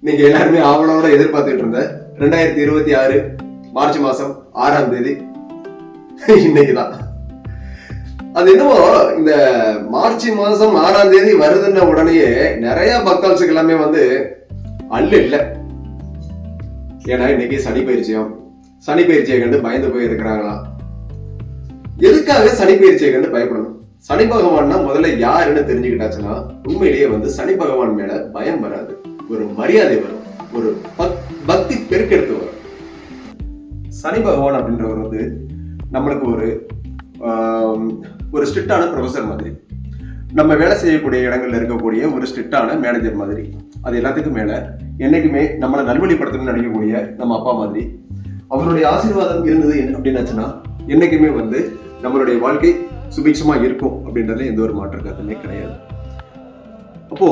நீங்க எல்லாருமே ஆவலோட எதிர்பார்த்துட்டு இருந்த 2026 மார்ச் மாசம் 6ஆம் தேதி இன்னைக்குதான். அது என்னவோ இந்த மார்ச் மாசம் 6ஆம் தேதி வருதுன்ன உடனேயே நிறைய பக்தர்களுக்கு எல்லாமே இல்ல. ஏன்னா இன்னைக்கு சனி பயிற்சியை கண்டு பயந்து போய் இருக்கிறாங்களா? எதுக்காக சனி பயிற்சியை கண்டு பயப்படணும்? சனி பகவான்னா முதல்ல யாருன்னு தெரிஞ்சுக்கிட்டாச்சுன்னா உண்மையிலேயே சனி பகவான் மேல பயம் வராது, ஒரு மரியாதை வரும், ஒரு பக்தி பெருக்கெடுத்து வரும். சனி பகவான் அப்படின்றவர் நம்மளுக்கு ஒரு ஸ்ட்ரிக்டான ப்ரொஃபசர் மாதிரி, நம்ம வேலை செய்யக்கூடிய இடங்கள்ல இருக்கக்கூடிய ஒரு ஸ்ட்ரிக்டான மேனேஜர் மாதிரி. அது எல்லாத்துக்கும் மேல என்னைக்குமே நம்மளை நல்வழிப்படுத்தணும்னு நினைக்கக்கூடிய நம்ம அப்பா மாதிரி. அவருடைய ஆசீர்வாதம் இருந்தது அப்படின்னாச்சுன்னா என்னைக்குமே நம்மளுடைய வாழ்க்கை சுபிக்ஷமா இருக்கும் அப்படின்றதுல எந்த ஒரு மாற்று கருத்துமே கிடையாது. அப்போ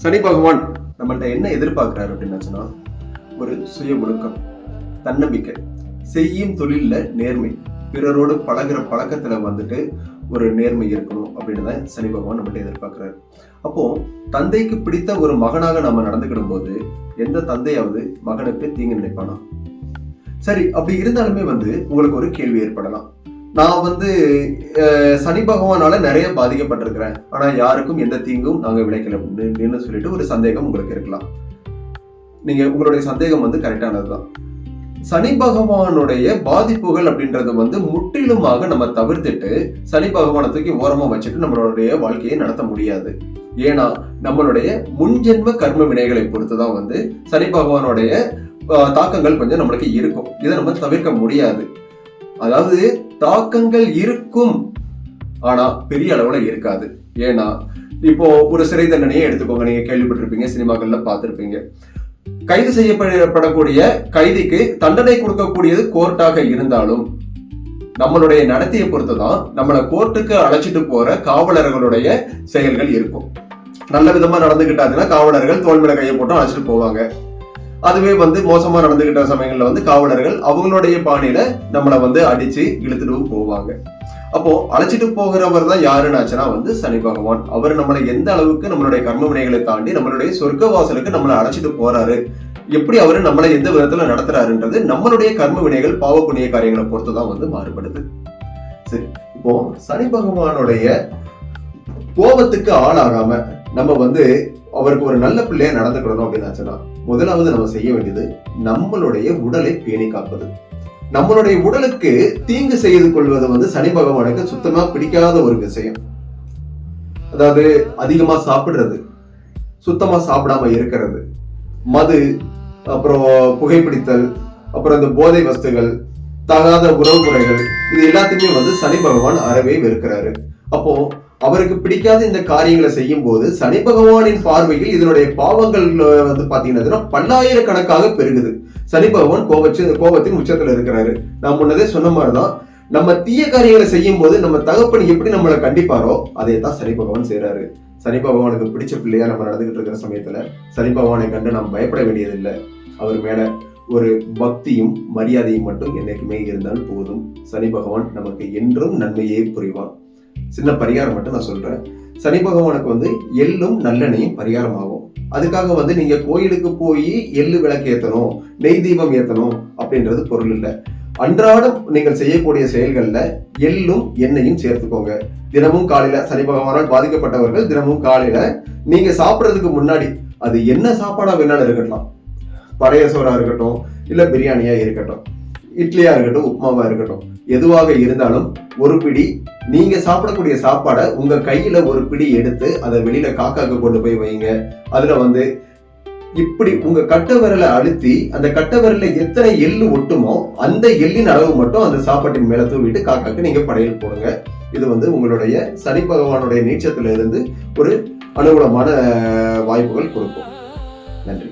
சனி பகவான் நம்மள்ட்ட என்ன எதிர்பார்க்கிறாரு அப்படின்னாச்சுன்னா ஒரு சுய ஒழுக்கம், தன்னம்பிக்கை, செய்யும் தொழில்ல நேர்மை, பிறரோடு பழகிற பழக்கத்துல ஒரு நேர்மை இருக்கணும் அப்படின்னு தான் சனி பகவான் நம்மள்ட்ட எதிர்பார்க்கிறாரு. அப்போ தந்தைக்கு பிடித்த ஒரு மகனாக நம்ம நடந்துக்கிடும் போது எந்த தந்தையாவது மகனுக்கு தீங்கு நினைப்பானா? சரி, அப்படி இருந்தாலுமே உங்களுக்கு ஒரு கேள்வி ஏற்படலாம். நான் சனி பகவானால நிறைய பாதிக்கப்பட்டிருக்கிறேன், ஆனா யாருக்கும் எந்த தீங்கும் நாங்க விளைக்கல அப்படின்னு சொல்லிட்டு ஒரு சந்தேகம் உங்களுக்கு இருக்கலாம். உங்களுடைய சந்தேகம் கரெக்டானதுதான். சனி பகவானுடைய பாதிப்புகள் அப்படின்றது முற்றிலுமாக நம்ம தவிர்த்துட்டு சனி பகவானை தூக்கி ஓரமா வச்சுட்டு நம்மளுடைய வாழ்க்கையை நடத்த முடியாது. ஏன்னா நம்மளுடைய முன்ஜென்ம கர்ம வினைகளை பொறுத்துதான் சனி பகவானுடைய தாக்கங்கள் கொஞ்சம் நம்மளுக்கு இருக்கும். இதை நம்ம தவிர்க்க முடியாது. அதாவது தாக்கங்கள் இருக்கும், ஆனா பெரிய அளவுல இருக்காது. ஏன்னா இப்போ ஒரு சிறை தண்டனையை எடுத்துக்கோங்க. நீங்க கேள்விப்பட்டிருப்பீங்க, சினிமாக்கள்ல பார்த்திருப்பீங்க. கைது செய்யப்படக்கூடிய கைதிக்கு தண்டனை கொடுக்கக்கூடியது கோர்ட்டாக இருந்தாலும் நம்மளுடைய நடத்தையை பொறுத்துதான் நம்மளை கோர்ட்டுக்கு அழைச்சிட்டு போற காவலர்களுடைய செயல்கள் இருக்கும். நல்ல விதமா நடந்துகிட்டாச்சுன்னா காவலர்கள் தோல் மேல கையை போட்டு அழைச்சிட்டு போவாங்க. அதுவே மோசமா நடந்துகிட்ட சமயங்கள்ல காவலர்கள் அவங்களுடைய பாணியில நம்மளை அடிச்சு இழுத்துட்டு போவாங்க. அப்போ அழைச்சிட்டு போகிறவர் தான் யாருன்னாச்சுன்னா சனி பகவான். அவர் நம்மளை எந்த அளவுக்கு நம்மளுடைய கர்ம வினைகளை தாண்டி நம்மளுடைய சொர்க்க வாசலுக்கு நம்மளை அழைச்சிட்டு போறாரு, எப்படி அவரு நம்மளை எந்த விதத்துல நடத்துறாருன்றது நம்மளுடைய கர்ம வினைகள் பாவ புண்ணிய காரியங்களை பொறுத்துதான் மாறுபடுது. சரி, இப்போ சனி பகவானுடைய கோபத்துக்கு ஆளாகாம நம்ம அவருக்கு ஒரு நல்ல பிள்ளையா நடந்துக்கணும் அப்படின்னாச்சுன்னா முதலாவது நம்ம செய்ய வேண்டியது நம்மளுடைய உடலை பேணி காப்பது. நம்மளுடைய உடலுக்கு தீங்கு செய்து கொள்வது சனி பகவானுக்கு சுத்தமா பிடிக்காத ஒரு விஷயம். அதாவது அதிகமா சாப்பிடுறது, சுத்தமா சாப்பிடாம இருக்கிறது, மது, அப்புறம் புகைப்பிடித்தல், அப்புறம் இந்த போதை வஸ்துகள், தகாத உறவு முறைகள், இது எல்லாத்தையுமே சனி பகவான் அறவே வெறுக்கிறாரு. அப்போ அவருக்கு பிடிக்காத இந்த காரியங்களை செய்யும் போது சனி பகவானின் பார்வையில் இதனுடைய பாவங்கள் பாத்தீங்கன்னா பல்லாயிரக்கணக்காக பெருகுது. சனி பகவான் கோபத்தின் உச்சத்துல இருக்கிறாரு. நான் முன்னதே சொன்ன மாதிரிதான், நம்ம தீய காரியங்களை செய்யும் போது நம்ம தகப்பன் எப்படி நம்மளை கண்டிப்பாரோ அதே தான் சனி பகவான் செய்யறாரு. சனி பகவானுக்கு பிடிச்ச பிள்ளையா நம்ம நடந்துகிட்டு இருக்கிற சமயத்துல சனி பகவானை கண்டு நாம் பயப்பட வேண்டியதில்லை. அவர் மேல ஒரு பக்தியும் மரியாதையும் மட்டும் என்னைக்குமே இருந்தால் போதும். சனி பகவான் நமக்கு என்றும் நன்மையே புரிவான். சின்ன பரிகாரம் மட்டும் நான் சொல்றேன். சனி பகவானுக்கு எள்ளும் நல்லெண்ணையும் பரிகாரம் ஆகும். அதுக்காக நீங்க கோயிலுக்கு போய் எள்ளு விளக்கு ஏத்தணும், நெய் தீபம் ஏத்தணும் அப்படின்றது பொருள் இல்லை. அன்றாடம் நீங்கள் செய்யக்கூடிய செயல்கள்ல எள்ளும் எண்ணெயும் சேர்த்துக்கோங்க. தினமும் காலையில சனி பகவானால் பாதிக்கப்பட்டவர்கள் தினமும் காலையில நீங்க சாப்பிட்றதுக்கு முன்னாடி, அது என்ன சாப்பாடா வேணாலும் இருக்கட்டும், பழைய சோறா இருக்கட்டும், இல்ல பிரியாணியா இருக்கட்டும், இட்லியா இருக்கட்டும், உப்புமாவா இருக்கட்டும், எதுவாக இருந்தாலும் ஒரு பிடி நீங்க சாப்பிடக்கூடிய சாப்பாடை உங்க கையில ஒரு பிடி எடுத்து அதை வெளியில காக்காக்கு கொண்டு போய் வைங்க. அதுல இப்படி உங்க கட்ட விரலை அழுத்தி அந்த கட்ட விரல எத்தனை எள்ளு ஒட்டுமோ அந்த எள்ளின் அளவு மட்டும் அந்த சாப்பாட்டின் மேல தூவிட்டு காக்காக்கு நீங்க படையல் போடுங்க. இது உங்களுடைய சனி பகவானுடைய நீச்சத்துல இருந்து ஒரு அனுகூலமான வாய்ப்புகள் கொடுக்கும். நன்றி.